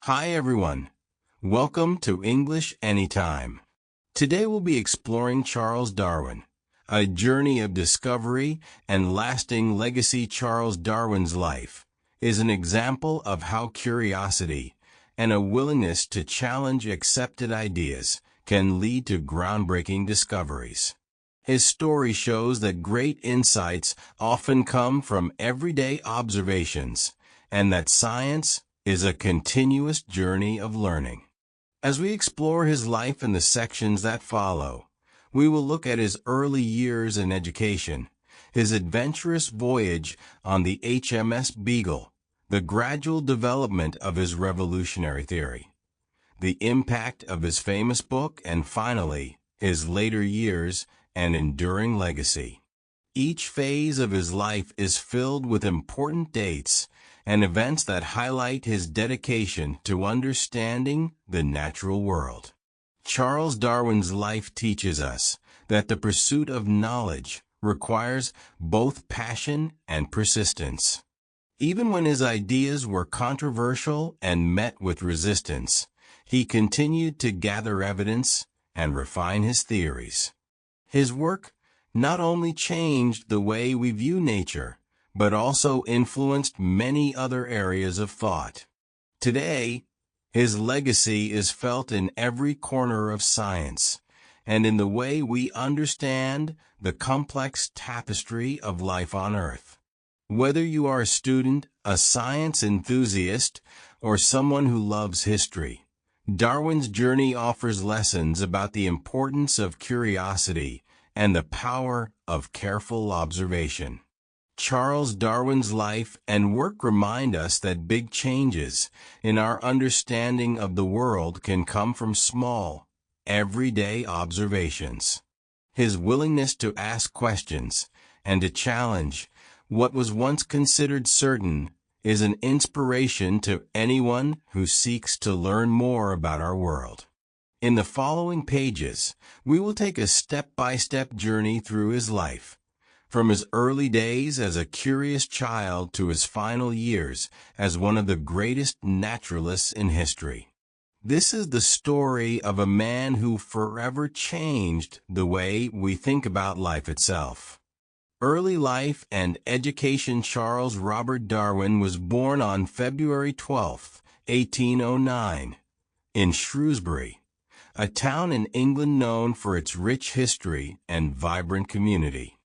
Hi everyone. Welcome to English Anytime. Today we'll be exploring Charles Darwin, a journey of discovery and lasting legacy. Charles Darwin's life is an example of how curiosity and a willingness to challenge accepted ideas can lead to groundbreaking discoveries. His story shows that great insights often come from everyday observations, and that science is a continuous journey of learning. As we explore his life in the sections that follow, we will look at his early years in education, his adventurous voyage on the HMS Beagle, the gradual development of his revolutionary theory, the impact of his famous book, and finally, his later years and enduring legacy. Each phase of his life is filled with important dates and events that highlight his dedication to understanding the natural world. Charles Darwin's life teaches us that the pursuit of knowledge requires both passion and persistence. Even when his ideas were controversial and met with resistance, he continued to gather evidence and refine his theories. His work not only changed the way we view nature, but also influenced many other areas of thought. Today, his legacy is felt in every corner of science and in the way we understand the complex tapestry of life on Earth. Whether you are a student, a science enthusiast, or someone who loves history, Darwin's journey offers lessons about the importance of curiosity and the power of careful observation. Charles Darwin's life and work remind us that big changes in our understanding of the world can come from small, everyday observations. His willingness to ask questions and to challenge what was once considered certain is an inspiration to anyone who seeks to learn more about our world. In the following pages, we will take a step-by-step journey through his life, from his early days as a curious child to his final years as one of the greatest naturalists in history. This is the story of a man who forever changed the way we think about life itself. Early life and education. Charles Robert Darwin was born on February 12, 1809, in Shrewsbury, a town in England known for its rich history and vibrant community.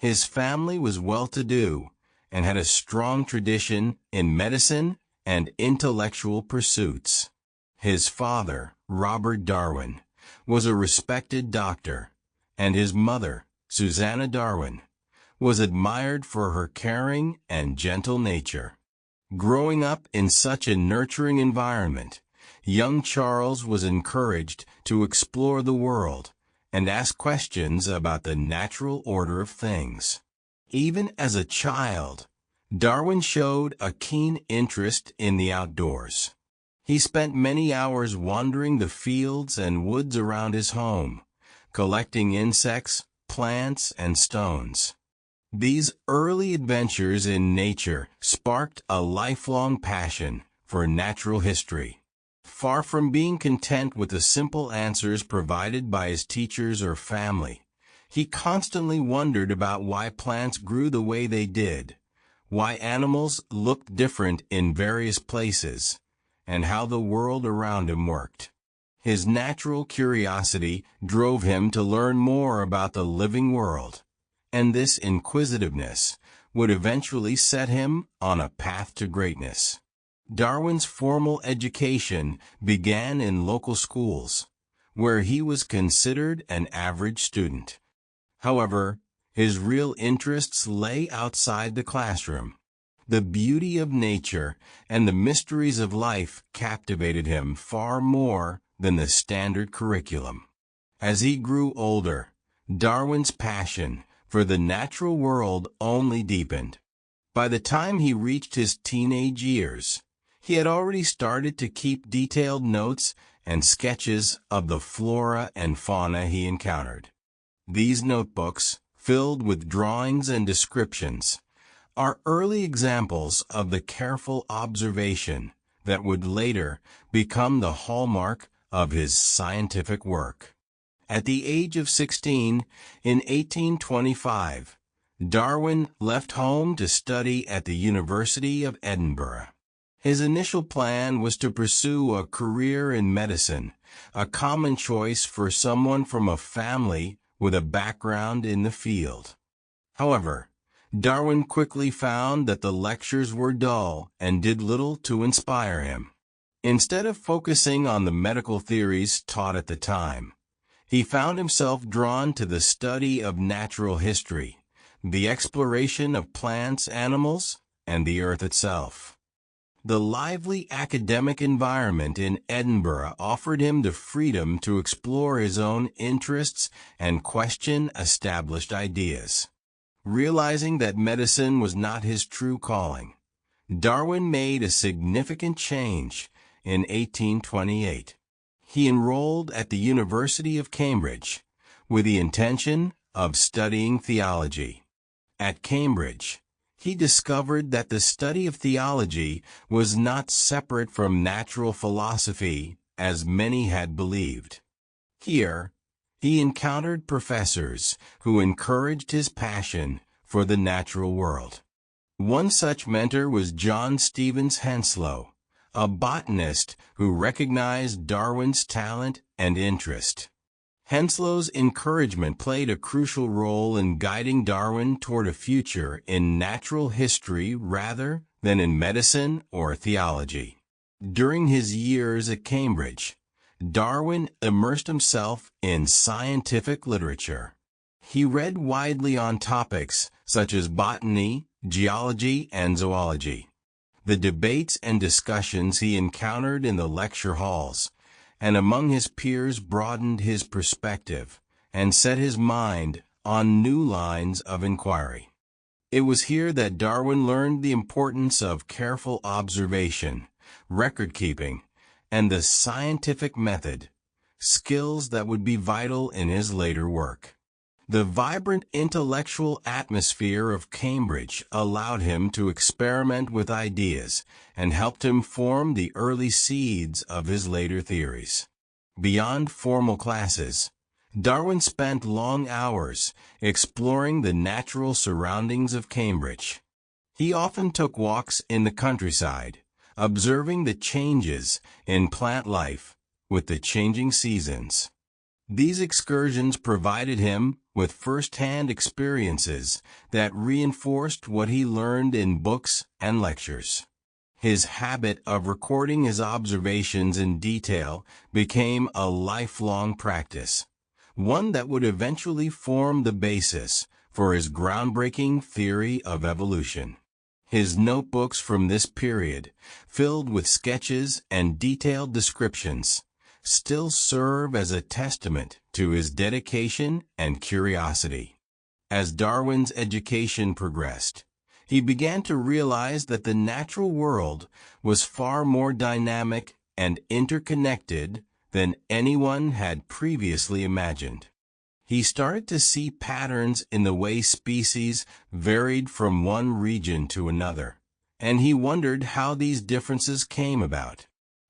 His family was well-to-do and had a strong tradition in medicine and intellectual pursuits. His father, Robert Darwin, was a respected doctor, and his mother, Susanna Darwin, was admired for her caring and gentle nature. Growing up in such a nurturing environment, young Charles was encouraged to explore the world and ask questions about the natural order of things. Even as a child, Darwin showed a keen interest in the outdoors. He spent many hours wandering the fields and woods around his home, collecting insects, plants, and stones. These early adventures in nature sparked a lifelong passion for natural history. Far from being content with the simple answers provided by his teachers or family, he constantly wondered about why plants grew the way they did, why animals looked different in various places, and how the world around him worked. His natural curiosity drove him to learn more about the living world, and this inquisitiveness would eventually set him on a path to greatness. Darwin's formal education began in local schools, where he was considered an average student. However, his real interests lay outside the classroom. The beauty of nature and the mysteries of life captivated him far more than the standard curriculum. As he grew older, Darwin's passion for the natural world only deepened. By the time he reached his teenage years, he had already started to keep detailed notes and sketches of the flora and fauna he encountered. These notebooks, filled with drawings and descriptions, are early examples of the careful observation that would later become the hallmark of his scientific work. At the age of 16, in 1825, Darwin left home to study at the University of Edinburgh. His initial plan was to pursue a career in medicine, a common choice for someone from a family with a background in the field. However, Darwin quickly found that the lectures were dull and did little to inspire him. Instead of focusing on the medical theories taught at the time, he found himself drawn to the study of natural history, the exploration of plants, animals, and the earth itself. The lively academic environment in Edinburgh offered him the freedom to explore his own interests and question established ideas. Realizing that medicine was not his true calling, Darwin made a significant change in 1828. He enrolled at the University of Cambridge with the intention of studying theology. At Cambridge, he discovered that the study of theology was not separate from natural philosophy, as many had believed. Here, he encountered professors who encouraged his passion for the natural world. One such mentor was John Stevens Henslow, a botanist who recognized Darwin's talent and interest. Henslow's encouragement played a crucial role in guiding Darwin toward a future in natural history rather than in medicine or theology. During his years at Cambridge, Darwin immersed himself in scientific literature. He read widely on topics such as botany, geology, and zoology. The debates and discussions he encountered in the lecture halls and among his peers broadened his perspective and set his mind on new lines of inquiry. It was here that Darwin learned the importance of careful observation, record-keeping, and the scientific method, skills that would be vital in his later work. The vibrant intellectual atmosphere of Cambridge allowed him to experiment with ideas and helped him form the early seeds of his later theories. Beyond formal classes, Darwin spent long hours exploring the natural surroundings of Cambridge. He often took walks in the countryside, observing the changes in plant life with the changing seasons. These excursions provided him with first-hand experiences that reinforced what he learned in books and lectures. His habit of recording his observations in detail became a lifelong practice, one that would eventually form the basis for his groundbreaking theory of evolution. His notebooks from this period, filled with sketches and detailed descriptions, still serve as a testament to his dedication and curiosity. As Darwin's education progressed, he began to realize that the natural world was far more dynamic and interconnected than anyone had previously imagined. He started to see patterns in the way species varied from one region to another, and he wondered how these differences came about.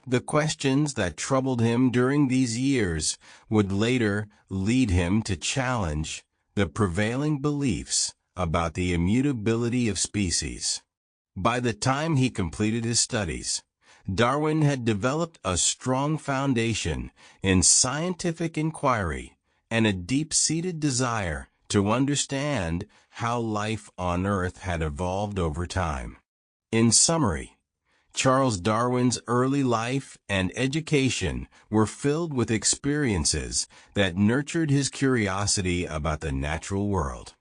The questions that troubled him during these years would later lead him to challenge the prevailing beliefs about the immutability of species. By the time he completed his studies, Darwin had developed a strong foundation in scientific inquiry and a deep-seated desire to understand how life on Earth had evolved over time. In summary, Charles Darwin's early life and education were filled with experiences that nurtured his curiosity about the natural world.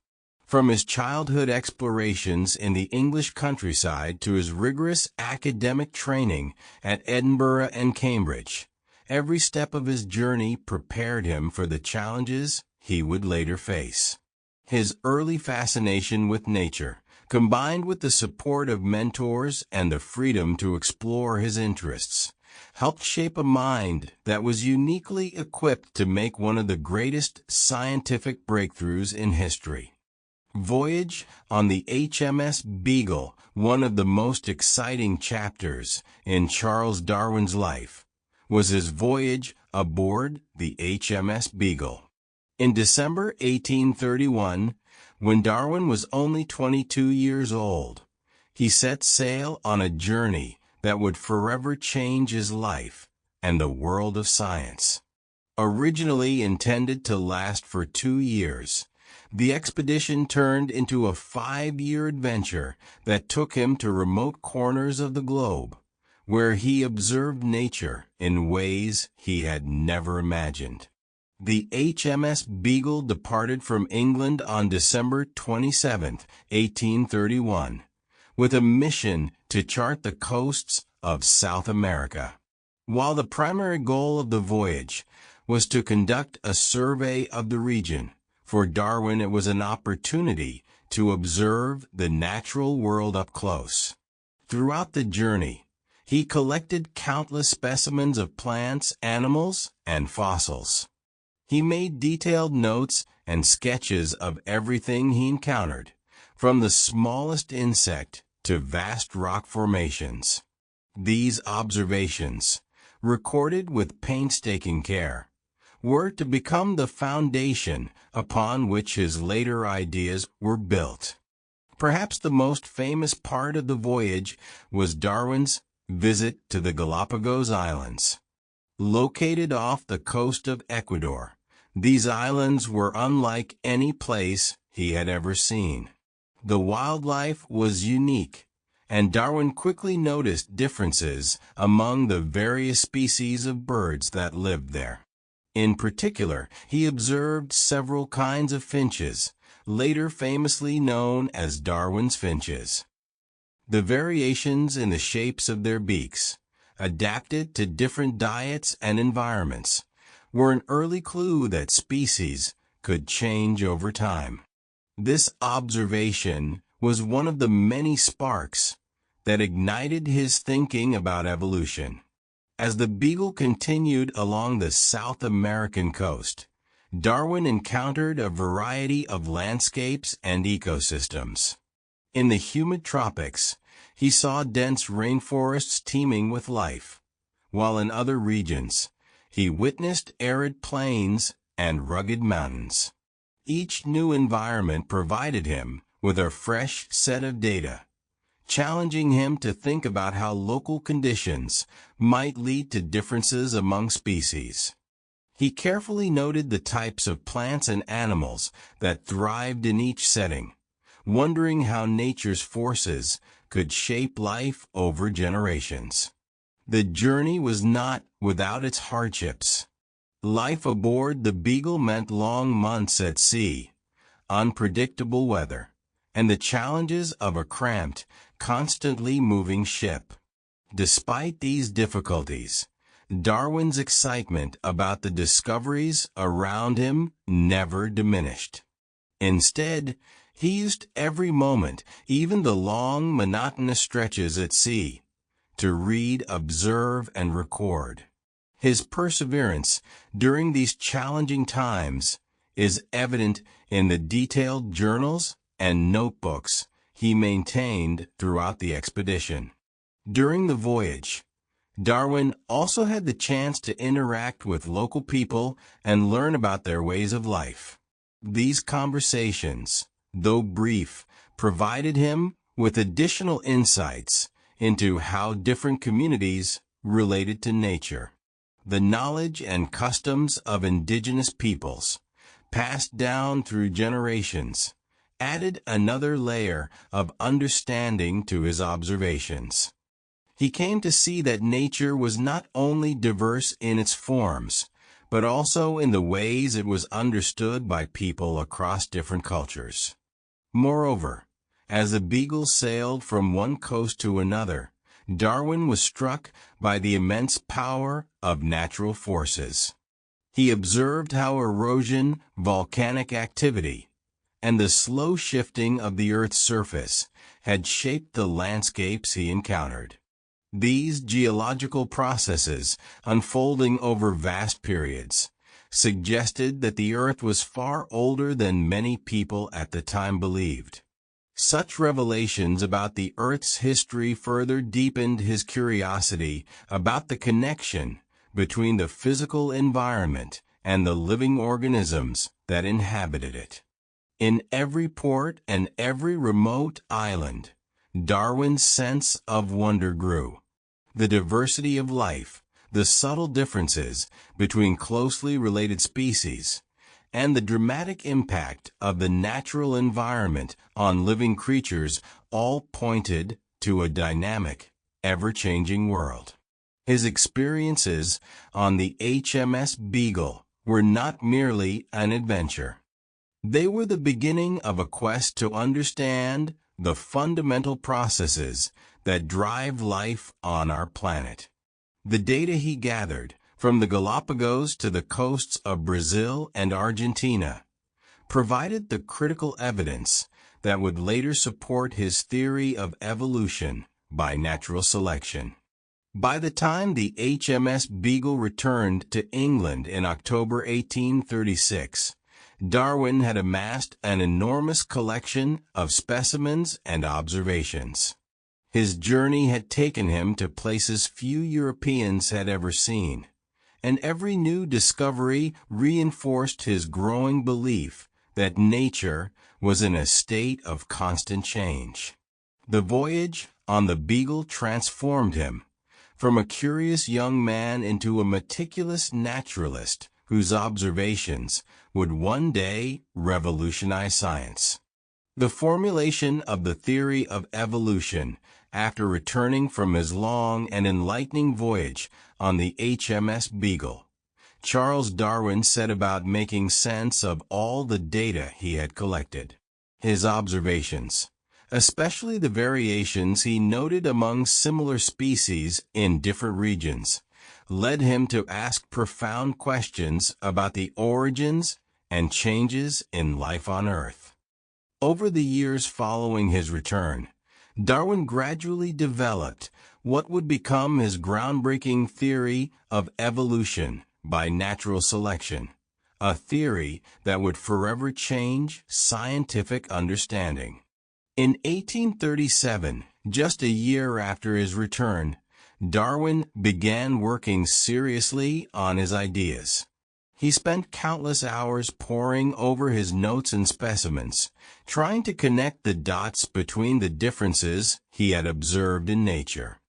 From his childhood explorations in the English countryside to his rigorous academic training at Edinburgh and Cambridge, every step of his journey prepared him for the challenges he would later face. His early fascination with nature, combined with the support of mentors and the freedom to explore his interests, helped shape a mind that was uniquely equipped to make one of the greatest scientific breakthroughs in history. Voyage on the HMS Beagle, one of the most exciting chapters in Charles Darwin's life, was his voyage aboard the HMS Beagle. In December 1831, when Darwin was only 22 years old, he set sail on a journey that would forever change his life and the world of science. Originally intended to last for 2 years, the expedition turned into a 5-year adventure that took him to remote corners of the globe, where he observed nature in ways he had never imagined. The HMS Beagle departed from England on December 27, 1831, with a mission to chart the coasts of South America. While the primary goal of the voyage was to conduct a survey of the region, for Darwin it was an opportunity to observe the natural world up close. Throughout the journey, he collected countless specimens of plants, animals, and fossils. He made detailed notes and sketches of everything he encountered, from the smallest insect to vast rock formations. These observations, recorded with painstaking care, were to become the foundation upon which his later ideas were built. Perhaps the most famous part of the voyage was Darwin's visit to the Galapagos Islands. Located off the coast of Ecuador, these islands were unlike any place he had ever seen. The wildlife was unique, and Darwin quickly noticed differences among the various species of birds that lived there. In particular, he observed several kinds of finches, later famously known as Darwin's finches. The variations in the shapes of their beaks, adapted to different diets and environments, were an early clue that species could change over time. This observation was one of the many sparks that ignited his thinking about evolution. As the Beagle continued along the South American coast, Darwin encountered a variety of landscapes and ecosystems. In the humid tropics, he saw dense rainforests teeming with life, while in other regions, he witnessed arid plains and rugged mountains. Each new environment provided him with a fresh set of data, challenging him to think about how local conditions might lead to differences among species. He carefully noted the types of plants and animals that thrived in each setting, wondering how nature's forces could shape life over generations. The journey was not without its hardships. Life aboard the Beagle meant long months at sea, unpredictable weather, and the challenges of a cramped, constantly moving ship. Despite these difficulties, Darwin's excitement about the discoveries around him never diminished. Instead, he used every moment, even the long, monotonous stretches at sea, to read, observe, and record. His perseverance during these challenging times is evident in the detailed journals and notebooks he maintained throughout the expedition. During the voyage, Darwin also had the chance to interact with local people and learn about their ways of life. These conversations, though brief, provided him with additional insights into how different communities related to nature. The knowledge and customs of indigenous peoples, passed down through generations, added another layer of understanding to his observations. He came to see that nature was not only diverse in its forms, but also in the ways it was understood by people across different cultures. Moreover, as the Beagle sailed from one coast to another, Darwin was struck by the immense power of natural forces. He observed how erosion, volcanic activity, and the slow shifting of the Earth's surface had shaped the landscapes he encountered. These geological processes, unfolding over vast periods, suggested that the Earth was far older than many people at the time believed. Such revelations about the Earth's history further deepened his curiosity about the connection between the physical environment and the living organisms that inhabited it. In every port and every remote island, Darwin's sense of wonder grew. The diversity of life, the subtle differences between closely related species, and the dramatic impact of the natural environment on living creatures all pointed to a dynamic, ever-changing world. His experiences on the HMS Beagle were not merely an adventure. They were the beginning of a quest to understand the fundamental processes that drive life on our planet. The data he gathered, from the Galapagos to the coasts of Brazil and Argentina, provided the critical evidence that would later support his theory of evolution by natural selection. By the time the HMS Beagle returned to England in October 1836, Darwin had amassed an enormous collection of specimens and observations. His journey had taken him to places few Europeans had ever seen, and every new discovery reinforced his growing belief that nature was in a state of constant change. The voyage on the Beagle transformed him from a curious young man into a meticulous naturalist whose observations would one day revolutionize science. The formulation of the theory of evolution after returning from his long and enlightening voyage on the HMS Beagle, Charles Darwin set about making sense of all the data he had collected. His observations, especially the variations he noted among similar species in different regions, led him to ask profound questions about the origins and changes in life on Earth. Over the years following his return, Darwin gradually developed what would become his groundbreaking theory of evolution by natural selection, a theory that would forever change scientific understanding. In 1837, just a year after his return, Darwin began working seriously on his ideas. He spent countless hours poring over his notes and specimens, trying to connect the dots between the differences he had observed in nature.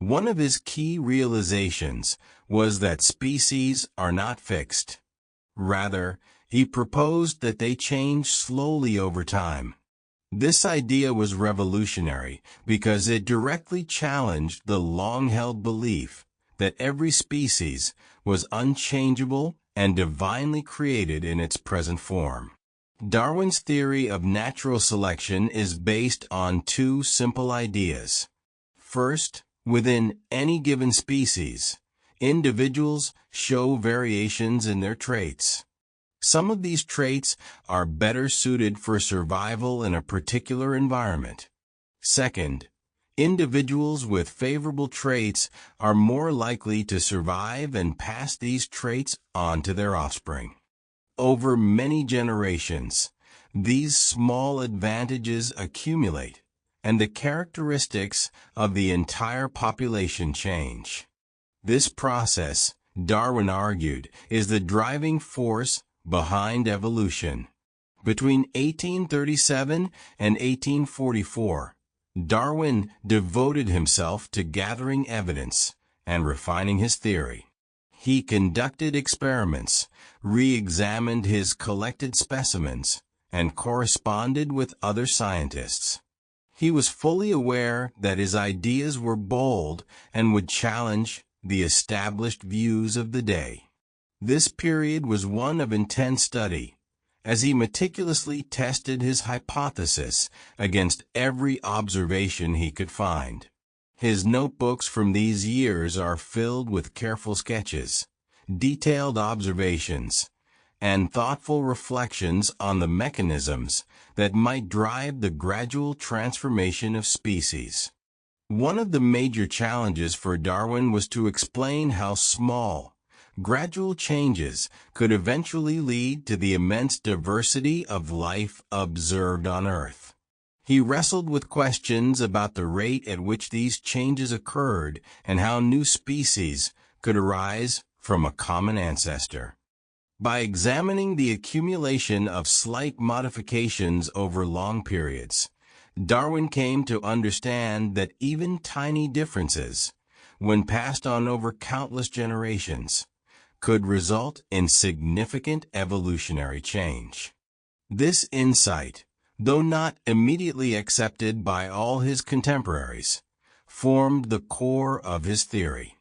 One of his key realizations was that species are not fixed. Rather, he proposed that they change slowly over time. This idea was revolutionary because it directly challenged the long-held belief that every species was unchangeable and divinely created in its present form. Darwin's theory of natural selection is based on two simple ideas. First, within any given species, individuals show variations in their traits. Some of these traits are better suited for survival in a particular environment. Second, individuals with favorable traits are more likely to survive and pass these traits on to their offspring. Over many generations, these small advantages accumulate, and the characteristics of the entire population change. This process, Darwin argued, is the driving force behind evolution. Between 1837 and 1844, Darwin devoted himself to gathering evidence and refining his theory. He conducted experiments, re-examined his collected specimens, and corresponded with other scientists. He was fully aware that his ideas were bold and would challenge the established views of the day. This period was one of intense study, as he meticulously tested his hypothesis against every observation he could find. His notebooks from these years are filled with careful sketches, detailed observations, and thoughtful reflections on the mechanisms that might drive the gradual transformation of species. One of the major challenges for Darwin was to explain how small, gradual changes could eventually lead to the immense diversity of life observed on Earth. He wrestled with questions about the rate at which these changes occurred and how new species could arise from a common ancestor. By examining the accumulation of slight modifications over long periods, Darwin came to understand that even tiny differences, when passed on over countless generations, could result in significant evolutionary change. This insight, though not immediately accepted by all his contemporaries, formed the core of his theory.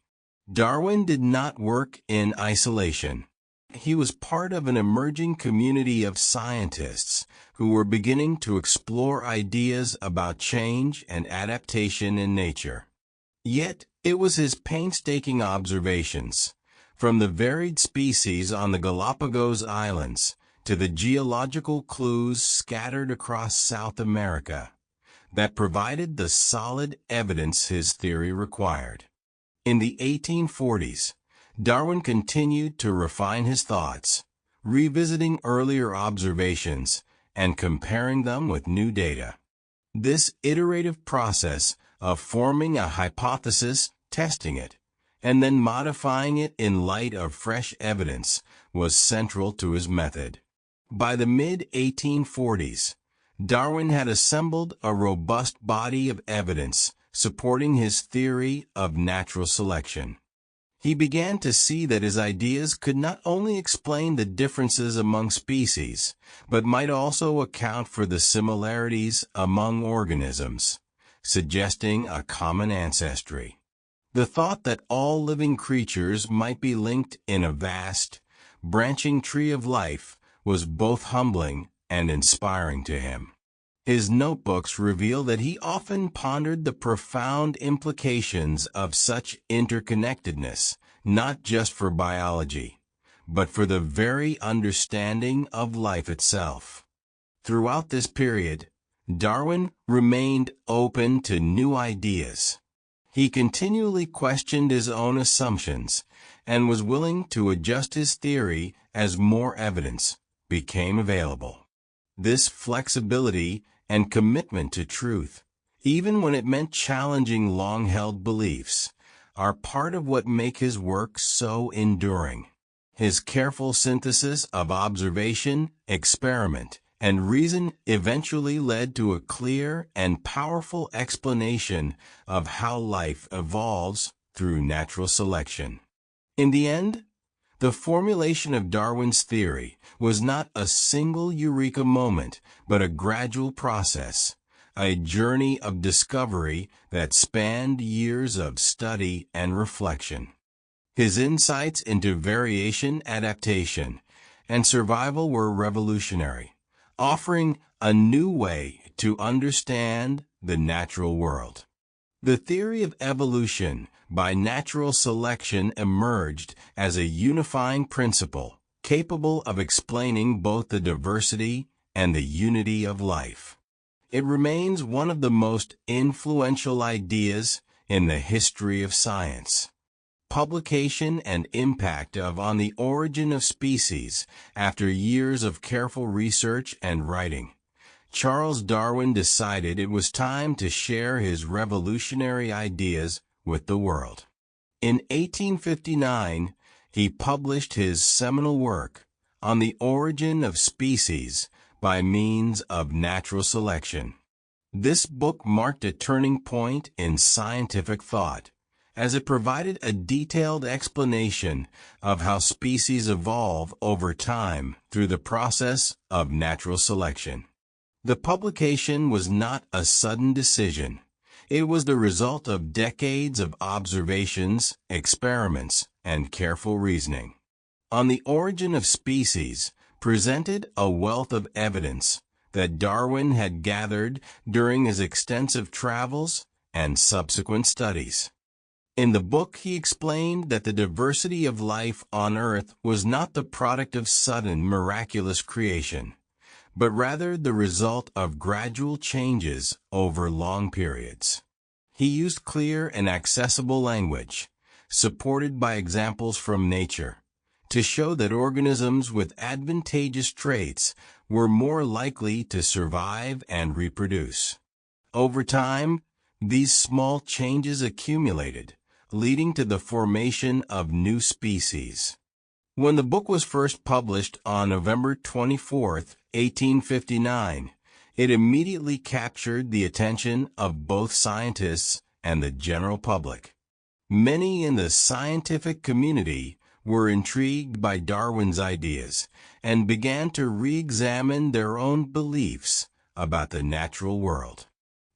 Darwin did not work in isolation. He was part of an emerging community of scientists who were beginning to explore ideas about change and adaptation in nature. Yet, it was his painstaking observations, from the varied species on the Galapagos Islands to the geological clues scattered across South America, that provided the solid evidence his theory required. In the 1840s, Darwin continued to refine his thoughts, revisiting earlier observations and comparing them with new data. This iterative process of forming a hypothesis, testing it, and then modifying it in light of fresh evidence was central to his method. By the mid-1840s, Darwin had assembled a robust body of evidence supporting his theory of natural selection. He began to see that his ideas could not only explain the differences among species, but might also account for the similarities among organisms, suggesting a common ancestry. The thought that all living creatures might be linked in a vast, branching tree of life was both humbling and inspiring to him. His notebooks reveal that he often pondered the profound implications of such interconnectedness, not just for biology, but for the very understanding of life itself. Throughout this period, Darwin remained open to new ideas. He continually questioned his own assumptions and was willing to adjust his theory as more evidence became available. This flexibility and commitment to truth, even when it meant challenging long-held beliefs, are part of what make his work so enduring. His careful synthesis of observation, experiment, and reason eventually led to a clear and powerful explanation of how life evolves through natural selection. In the end, the formulation of Darwin's theory was not a single eureka moment, but a gradual process, a journey of discovery that spanned years of study and reflection. His insights into variation, adaptation, and survival were revolutionary, offering a new way to understand the natural world. The theory of evolution by natural selection emerged as a unifying principle, capable of explaining both the diversity and the unity of life. It remains one of the most influential ideas in the history of science. Publication and impact of On the Origin of Species. After years of careful research and writing, Charles Darwin decided it was time to share his revolutionary ideas with the world. In 1859, he published his seminal work, On the Origin of Species by Means of Natural Selection. This book marked a turning point in scientific thought, as it provided a detailed explanation of how species evolve over time through the process of natural selection. The publication was not a sudden decision. It was the result of decades of observations, experiments, and careful reasoning. On the Origin of Species presented a wealth of evidence that Darwin had gathered during his extensive travels and subsequent studies. In the book, he explained that the diversity of life on Earth was not the product of sudden, miraculous creation, but rather the result of gradual changes over long periods. He used clear and accessible language, supported by examples from nature, to show that organisms with advantageous traits were more likely to survive and reproduce. Over time, these small changes accumulated, leading to the formation of new species. When the book was first published on November 24, 1859, it immediately captured the attention of both scientists and the general public. Many in the scientific community were intrigued by Darwin's ideas and began to re-examine their own beliefs about the natural world.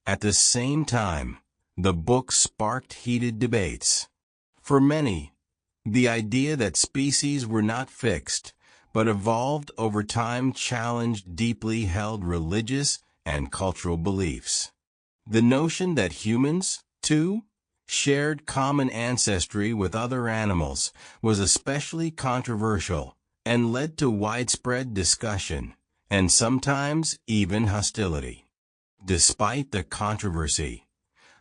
At the same time, the book sparked heated debates. For many, the idea that species were not fixed, but evolved over time challenged deeply held religious and cultural beliefs. The notion that humans, too, shared common ancestry with other animals was especially controversial and led to widespread discussion and sometimes even hostility. Despite the controversy,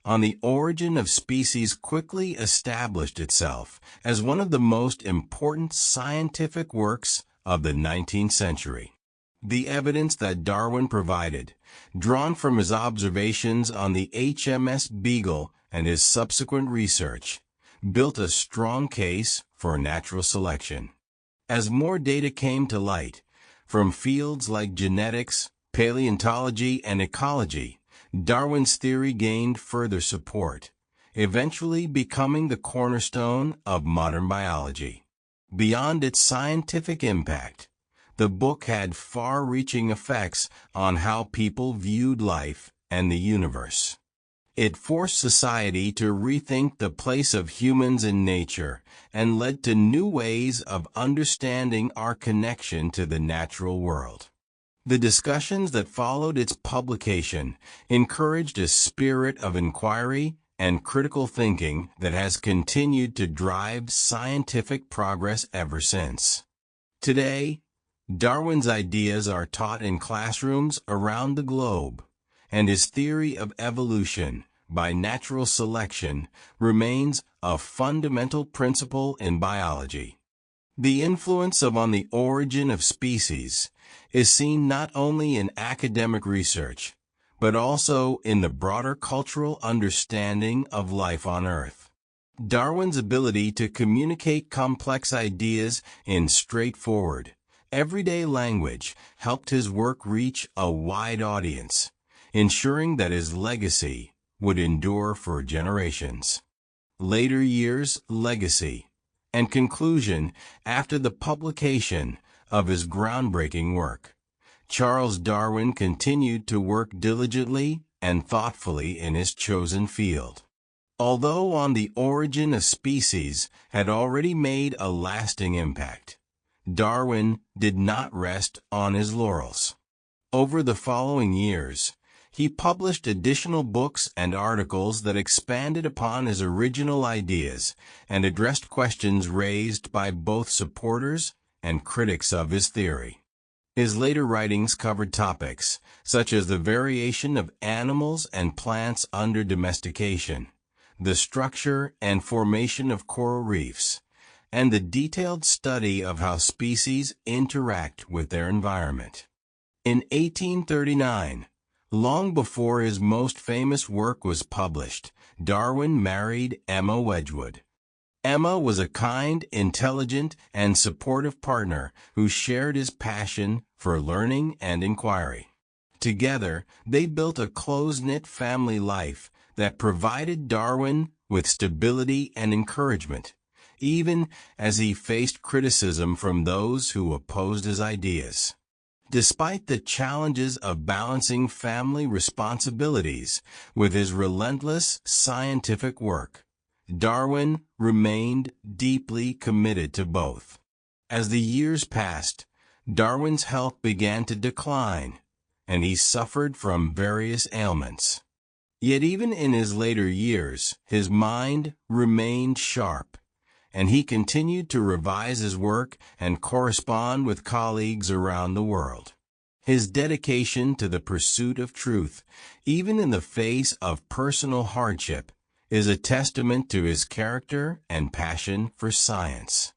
On the Origin of Species quickly established itself as one of the most important scientific works of the 19th century. The evidence that Darwin provided, drawn from his observations on the HMS Beagle and his subsequent research, built a strong case for natural selection. As more data came to light, from fields like genetics, paleontology, and ecology, Darwin's theory gained further support, eventually becoming the cornerstone of modern biology. Beyond its scientific impact, the book had far-reaching effects on how people viewed life and the universe. It forced society to rethink the place of humans in nature and led to new ways of understanding our connection to the natural world. The discussions that followed its publication encouraged a spirit of inquiry and critical thinking that has continued to drive scientific progress ever since. Today, Darwin's ideas are taught in classrooms around the globe, and his theory of evolution by natural selection remains a fundamental principle in biology. The influence of On the Origin of Species is seen not only in academic research, but also in the broader cultural understanding of life on Earth. Darwin's ability to communicate complex ideas in straightforward, everyday language helped his work reach a wide audience, ensuring that his legacy would endure for generations. Later years' legacy and conclusion after the publication of his groundbreaking work. Charles Darwin continued to work diligently and thoughtfully in his chosen field. Although On the Origin of Species had already made a lasting impact, Darwin did not rest on his laurels. Over the following years, he published additional books and articles that expanded upon his original ideas and addressed questions raised by both supporters and critics of his theory. His later writings covered topics such as the variation of animals and plants under domestication, the structure and formation of coral reefs, and the detailed study of how species interact with their environment. In 1839, long before his most famous work was published, Darwin married Emma Wedgwood. Emma was a kind, intelligent, and supportive partner who shared his passion for learning and inquiry. Together, they built a close-knit family life that provided Darwin with stability and encouragement, even as he faced criticism from those who opposed his ideas. Despite the challenges of balancing family responsibilities with his relentless scientific work, Darwin remained deeply committed to both. As the years passed, Darwin's health began to decline, and he suffered from various ailments. Yet even in his later years, his mind remained sharp, and he continued to revise his work and correspond with colleagues around the world. His dedication to the pursuit of truth, even in the face of personal hardship, is a testament to his character and passion for science.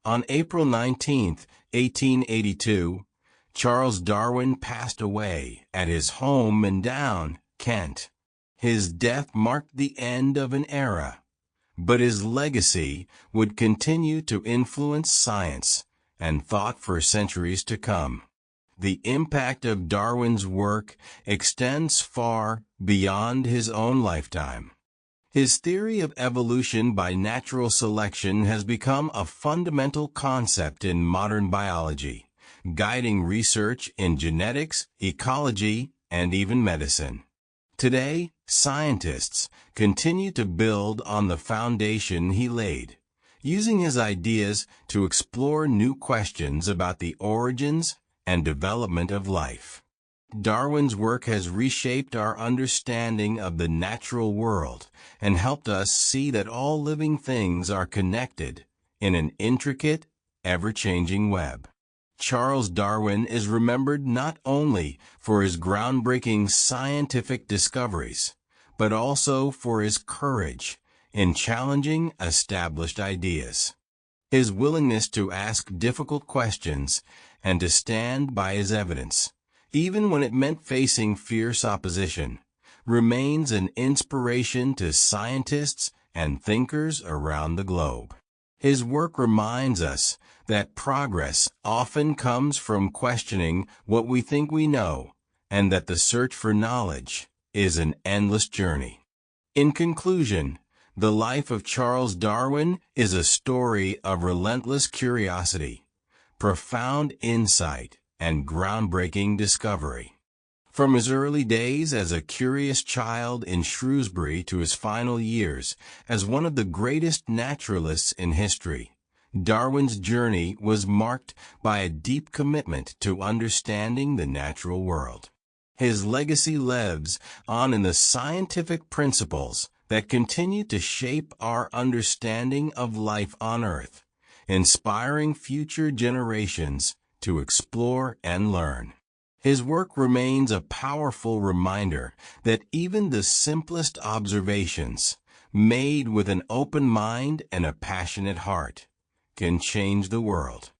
On April 19, 1882, Charles Darwin passed away at his home in Down, Kent. His death marked the end of an era, but his legacy would continue to influence science and thought for centuries to come. The impact of Darwin's work extends far beyond his own lifetime. His theory of evolution by natural selection has become a fundamental concept in modern biology, guiding research in genetics, ecology, and even medicine. Today, scientists continue to build on the foundation he laid, using his ideas to explore new questions about the origins and development of life. Darwin's work has reshaped our understanding of the natural world and helped us see that all living things are connected in an intricate, ever-changing web. Charles Darwin is remembered not only for his groundbreaking scientific discoveries, but also for his courage in challenging established ideas. His willingness to ask difficult questions and to stand by his evidence, even when it meant facing fierce opposition, remains an inspiration to scientists and thinkers around the globe. His work reminds us that progress often comes from questioning what we think we know, and that the search for knowledge is an endless journey. In conclusion, the life of Charles Darwin is a story of relentless curiosity, profound insight, and groundbreaking discovery. From his early days as a curious child in Shrewsbury to his final years as one of the greatest naturalists in history, Darwin's journey was marked by a deep commitment to understanding the natural world. His legacy lives on in the scientific principles that continue to shape our understanding of life on Earth, inspiring future generations to explore and learn. His work remains a powerful reminder that even the simplest observations, made with an open mind and a passionate heart, can change the world.